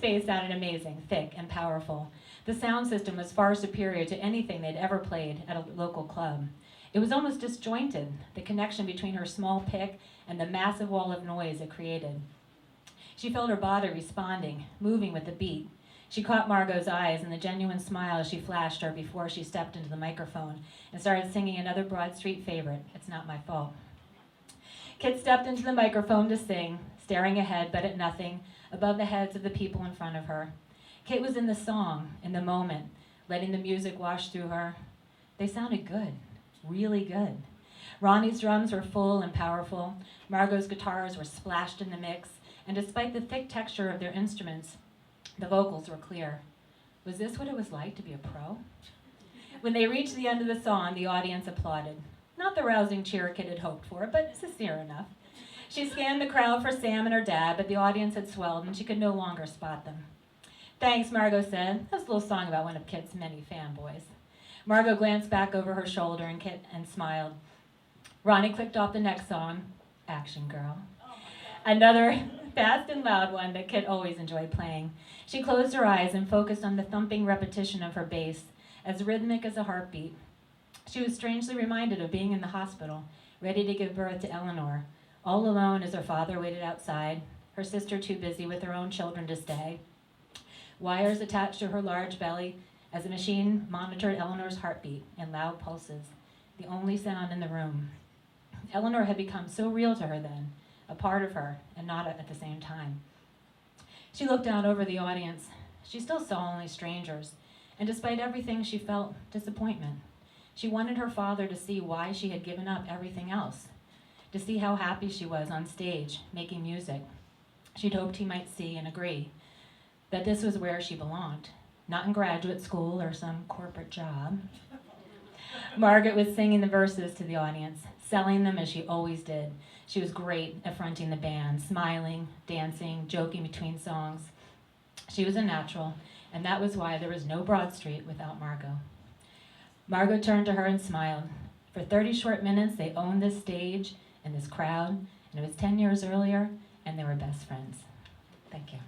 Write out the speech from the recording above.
bass sounded amazing, thick and powerful. The sound system was far superior to anything they'd ever played at a local club. It was almost disjointed, the connection between her small pick and the massive wall of noise it created. She felt her body responding, moving with the beat. She caught Margot's eyes and the genuine smile she flashed her before she stepped into the microphone and started singing another Broad Street favorite, It's Not My Fault. Kit stepped into the microphone to sing, staring ahead but at nothing, above the heads of the people in front of her. Kit was in the song, in the moment, letting the music wash through her. They sounded good, really good. Ronnie's drums were full and powerful. Margot's guitars were splashed in the mix, and despite the thick texture of their instruments, the vocals were clear. Was this what it was like to be a pro? When they reached the end of the song, the audience applauded. Not the rousing cheer Kit had hoped for, but sincere enough. She scanned the crowd for Sam and her dad, but the audience had swelled and she could no longer spot them. Thanks, Margot said. That was a little song about one of Kit's many fanboys. Margot glanced back over her shoulder and smiled. Ronnie clicked off the next song, Action Girl. Another fast and loud one that Kit always enjoyed playing. She closed her eyes and focused on the thumping repetition of her bass, as rhythmic as a heartbeat. She was strangely reminded of being in the hospital, ready to give birth to Eleanor, all alone as her father waited outside, her sister too busy with her own children to stay. Wires attached to her large belly as a machine monitored Eleanor's heartbeat in loud pulses, the only sound in the room. Eleanor had become so real to her then, a part of her, and not at the same time. She looked out over the audience. She still saw only strangers, and despite everything, she felt disappointment. She wanted her father to see why she had given up everything else, to see how happy she was on stage, making music. She'd hoped he might see and agree that this was where she belonged, not in graduate school or some corporate job. Margaret was singing the verses to the audience, selling them as she always did. She was great at fronting the band, smiling, dancing, joking between songs. She was a natural, and that was why there was no Broad Street without Margot. Margot turned to her and smiled. For 30 short minutes, they owned this stage and this crowd, and it was 10 years earlier, and they were best friends. Thank you.